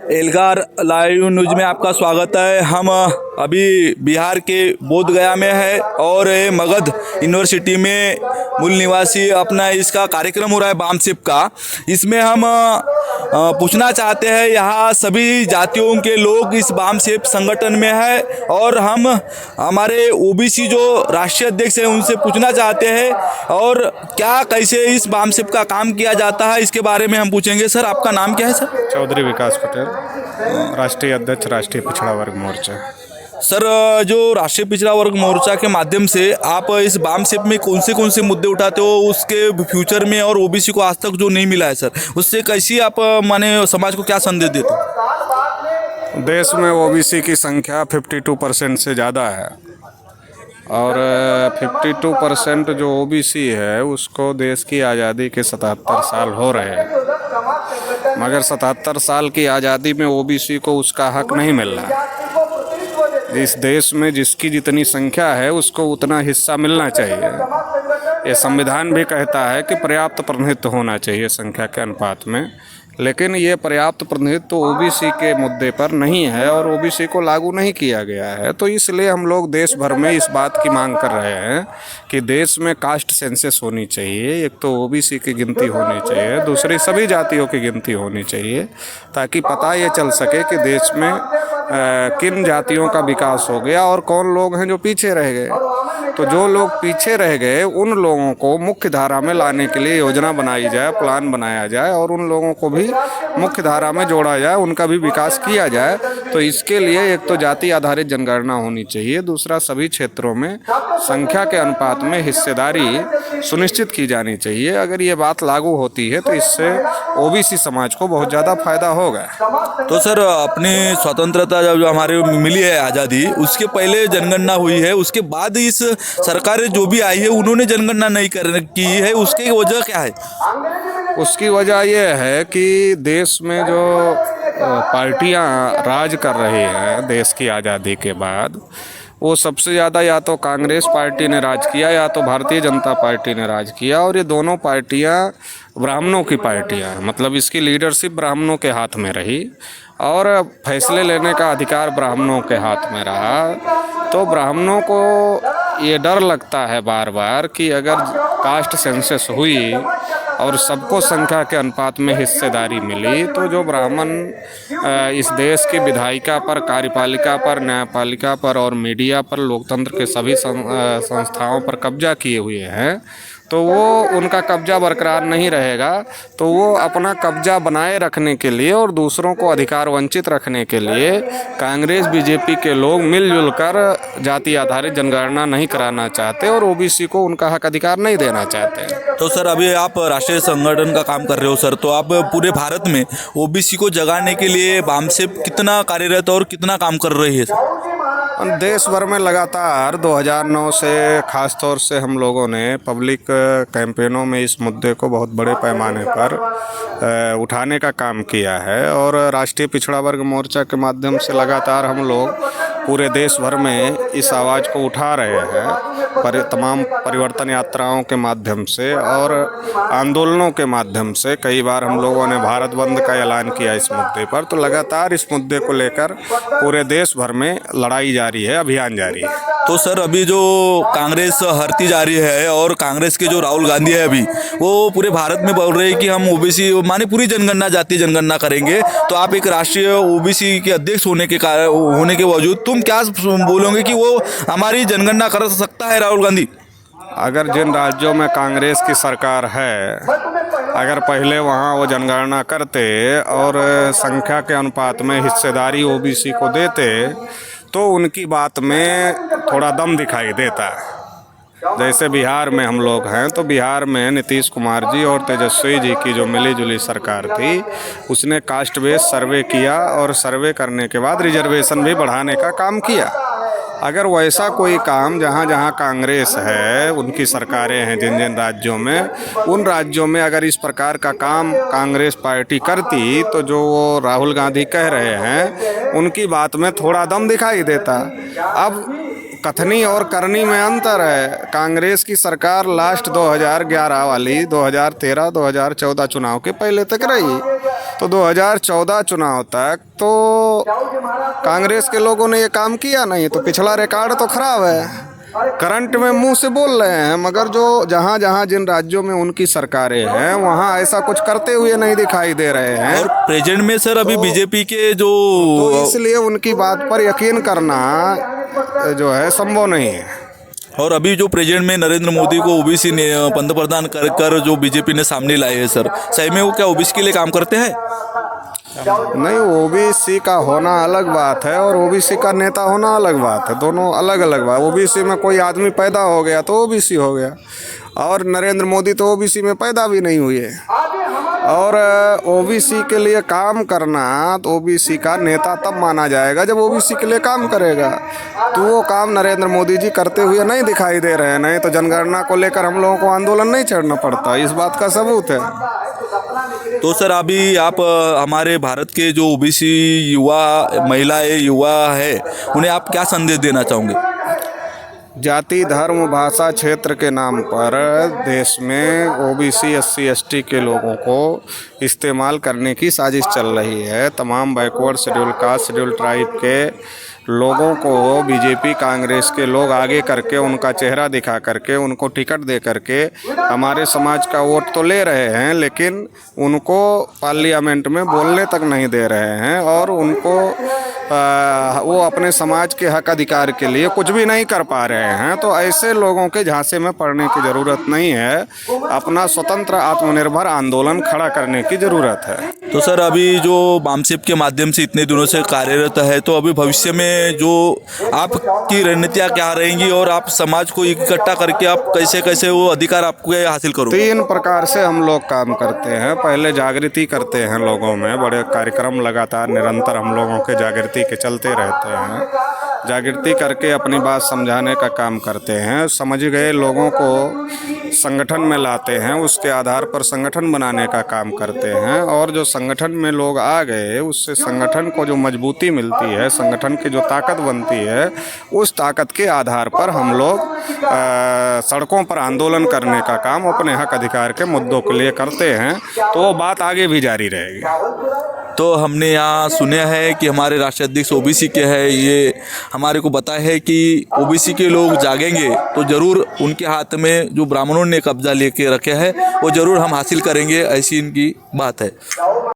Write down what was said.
Elgar live news में आपका स्वागत है। हम अभी बिहार के बोध गया में है और मगध यूनिवर्सिटी में मूल निवासी अपना इसका कार्यक्रम हो रहा है बामसेप का। इसमें हम पूछना चाहते हैं यहाँ सभी जातियों के लोग इस बामसेप संगठन में है और हम हमारे ओबीसी जो राष्ट्रीय अध्यक्ष हैं उनसे पूछना चाहते हैं और क्या कैसे इस बामसेप का काम किया जाता है इसके बारे में हम पूछेंगे। सर आपका नाम क्या है? सर चौधरी विकास पटेल, राष्ट्रीय अध्यक्ष राष्ट्रीय पिछड़ा वर्ग मोर्चा। सर जो राष्ट्रीय पिछड़ा वर्ग मोर्चा के माध्यम से आप इस बामसेप में कौन से मुद्दे उठाते हो उसके फ्यूचर में और ओबीसी को आज तक जो नहीं मिला है सर उससे कैसी आप माने समाज को क्या संदेश देते हो? देश में ओबीसी की संख्या 52% से ज़्यादा है और 52% जो ओबीसी है उसको देश की आज़ादी के 77 साल हो रहे हैं, मगर 77 साल की आज़ादी में ओबीसी को उसका हक नहीं मिल रहा। इस देश में जिसकी जितनी संख्या है उसको उतना हिस्सा मिलना चाहिए। ये संविधान भी कहता है कि पर्याप्त प्रतिनिधित्व होना चाहिए संख्या के अनुपात में, लेकिन ये पर्याप्त प्रतिनिधित्व तो ओबीसी के मुद्दे पर नहीं है और ओबीसी को लागू नहीं किया गया है। तो इसलिए हम लोग देश भर में इस बात की मांग कर रहे हैं कि देश में कास्ट सेंसस होनी चाहिए। एक तो ओबीसी की गिनती होनी चाहिए, दूसरी सभी जातियों की गिनती होनी चाहिए ताकि पता ये चल सके कि देश में किन जातियों का विकास हो गया और कौन लोग हैं जो पीछे रह गए। तो जो लोग पीछे रह गए उन लोगों को मुख्य धारा में लाने के लिए योजना बनाई जाए, प्लान बनाया जाए और उन लोगों को भी मुख्य धारा में जोड़ा जाए, उनका भी विकास किया जाए। तो इसके लिए एक तो जाति आधारित जनगणना होनी चाहिए, दूसरा सभी क्षेत्रों में संख्या के अनुपात में हिस्सेदारी सुनिश्चित की जानी चाहिए। अगर ये बात लागू होती है तो इससे ओबीसी समाज को बहुत ज़्यादा फायदा होगा। तो सर अपनी स्वतंत्रता जब हमारे मिली है आज़ादी उसके पहले जनगणना हुई है, उसके बाद इस सरकार जो भी आई है उन्होंने जनगणना नहीं की है, उसकी वजह क्या है? उसकी वजह यह है कि देश में जो पार्टियां राज कर रही हैं देश की आज़ादी के बाद, वो सबसे ज़्यादा या तो कांग्रेस पार्टी ने राज किया या तो भारतीय जनता पार्टी ने राज किया और ये दोनों पार्टियां ब्राह्मणों की पार्टियां हैं। मतलब इसकी लीडरशिप ब्राह्मणों के हाथ में रही और फैसले लेने का अधिकार ब्राह्मणों के हाथ में रहा। तो ब्राह्मणों को ये डर लगता है बार बार कि अगर कास्ट सेंसस हुई और सबको संख्या के अनुपात में हिस्सेदारी मिली तो जो ब्राह्मण इस देश की विधायिका पर, कार्यपालिका पर, न्यायपालिका पर और मीडिया पर, लोकतंत्र के सभी संस्थाओं पर कब्जा किए हुए हैं, तो वो उनका कब्जा बरकरार नहीं रहेगा। तो वो अपना कब्जा बनाए रखने के लिए और दूसरों को अधिकार वंचित रखने के लिए कांग्रेस बीजेपी के लोग मिलजुल कर जाति आधारित जनगणना नहीं कराना चाहते और ओबीसी को उनका हक अधिकार नहीं देना चाहते। तो सर अभी आप राष्ट्रीय संगठन का काम कर रहे हो सर, तो आप पूरे भारत में ओबीसी को जगाने के लिए बामसेप कितना कार्यरत और कितना काम कर रही है सर? देश भर में लगातार 2009 से ख़ास तौर से हम लोगों ने पब्लिक कैंपेनों में इस मुद्दे को बहुत बड़े पैमाने पर उठाने का काम किया है और राष्ट्रीय पिछड़ा वर्ग मोर्चा के माध्यम से लगातार हम लोग पूरे देश भर में इस आवाज़ को उठा रहे हैं तमाम परिवर्तन यात्राओं के माध्यम से और आंदोलनों के माध्यम से। कई बार हम लोगों ने भारत बंद का ऐलान किया इस मुद्दे पर। तो लगातार इस मुद्दे को लेकर पूरे देश भर में लड़ाई जारी है, अभियान जारी है। तो सर अभी जो कांग्रेस हरती जा रही है और कांग्रेस के जो राहुल गांधी है अभी वो पूरे भारत में बोल रहे हैं कि हम ओबीसी माने पूरी जनगणना, जातीय जनगणना करेंगे। तो आप एक राष्ट्रीय ओबीसी के अध्यक्ष होने के बावजूद तुम क्या बोलोगे कि वो हमारी जनगणना कर सकता है राहुल गांधी? अगर जिन राज्यों में कांग्रेस की सरकार है, अगर पहले वहाँ वो जनगणना करते और संख्या के अनुपात में हिस्सेदारी ओबीसी को देते तो उनकी बात में थोड़ा दम दिखाई देता। जैसे बिहार में हम लोग हैं तो बिहार में नीतीश कुमार जी और तेजस्वी जी की जो मिली जुली सरकार थी उसने कास्ट बेस सर्वे किया और सर्वे करने के बाद रिजर्वेशन भी बढ़ाने का काम किया। अगर वैसा कोई काम जहाँ जहाँ कांग्रेस है, उनकी सरकारें हैं जिन जिन राज्यों में, उन राज्यों में अगर इस प्रकार का काम कांग्रेस पार्टी करती तो जो वो राहुल गांधी कह रहे हैं उनकी बात में थोड़ा दम दिखाई देता। अब कथनी और करनी में अंतर है। कांग्रेस की सरकार लास्ट 2011 वाली 2013 2014 चुनाव के पहले तक रही, तो 2014 चुनाव तक तो कांग्रेस के लोगों ने ये काम किया नहीं, तो पिछला रिकॉर्ड तो खराब है। करंट में मुंह से बोल रहे हैं, मगर जो जहां जहां जिन राज्यों में उनकी सरकारें हैं वहां ऐसा कुछ करते हुए नहीं दिखाई दे रहे हैं। और प्रेजेंट में सर अभी बीजेपी के जो तो इसलिए उनकी बात पर यकीन करना जो है संभव नहीं है। और अभी जो प्रेजेंट में नरेंद्र मोदी को ओबीसी ने पंतप्रधान कर जो बीजेपी ने सामने लाए हैं सर, सही में वो क्या ओबीसी के लिए काम करते हैं? नहीं, ओबीसी का होना अलग बात है और ओबीसी का नेता होना अलग बात है, दोनों अलग अलग बात। ओबीसी में कोई आदमी पैदा हो गया तो ओबीसी हो गया, और नरेंद्र मोदी तो ओबीसी में पैदा भी नहीं हुए। और ओबीसी के लिए काम करना, तो ओबीसी का नेता तब माना जाएगा जब ओबीसी के लिए काम करेगा, तो वो काम नरेंद्र मोदी जी करते हुए नहीं दिखाई दे रहे हैं। नहीं तो जनगणना को लेकर हम लोगों को आंदोलन नहीं छेड़ना पड़ता, इस बात का सबूत है। तो सर अभी आप हमारे भारत के जो ओबीसी युवा महिलाएं युवा है उन्हें आप क्या संदेश देना चाहोगे? जाति धर्म भाषा क्षेत्र के नाम पर देश में ओबीसी एससी एसटी के लोगों को इस्तेमाल करने की साजिश चल रही है। तमाम backward schedule caste schedule tribe के लोगों को बीजेपी कांग्रेस के लोग आगे करके, उनका चेहरा दिखा करके, उनको टिकट दे करके हमारे समाज का वोट तो ले रहे हैं, लेकिन उनको पार्लियामेंट में बोलने तक नहीं दे रहे हैं और उनको वो अपने समाज के हक अधिकार के लिए कुछ भी नहीं कर पा रहे हैं। तो ऐसे लोगों के झांसे में पड़ने की ज़रूरत नहीं है, अपना स्वतंत्र आत्मनिर्भर आंदोलन खड़ा करने की ज़रूरत है। तो सर अभी जो बामसेप के माध्यम से इतने दिनों से कार्यरत है, तो अभी भविष्य में जो आपकी रणनीतियाँ क्या रहेंगी और आप समाज को इकट्ठा करके आप कैसे कैसे वो अधिकार आपको हासिल करोगे? 3 प्रकार से हम लोग काम करते हैं। पहले जागृति करते हैं लोगों में, बड़े कार्यक्रम लगातार निरंतर हम लोगों के जागृति के चलते रहते हैं। जागृति करके अपनी बात समझाने का काम करते हैं, समझ गए लोगों को संगठन में लाते हैं, उसके आधार पर संगठन बनाने का काम करते हैं। और जो संगठन में लोग आ गए, उससे संगठन को जो मजबूती मिलती है, संगठन की जो ताकत बनती है, उस ताकत के आधार पर हम लोग सड़कों पर आंदोलन करने का काम अपने हक अधिकार के मुद्दों के लिए करते हैं। तो वो बात आगे भी जारी रहेगी। तो हमने यहाँ सुना है कि हमारे राष्ट्रीय अध्यक्ष ओबीसी के हैं, ये हमारे को बताया है कि ओबीसी के लोग जागेंगे तो ज़रूर उनके हाथ में जो ब्राह्मणों ने कब्जा लेके रखे है वो ज़रूर हम हासिल करेंगे, ऐसी इनकी बात है।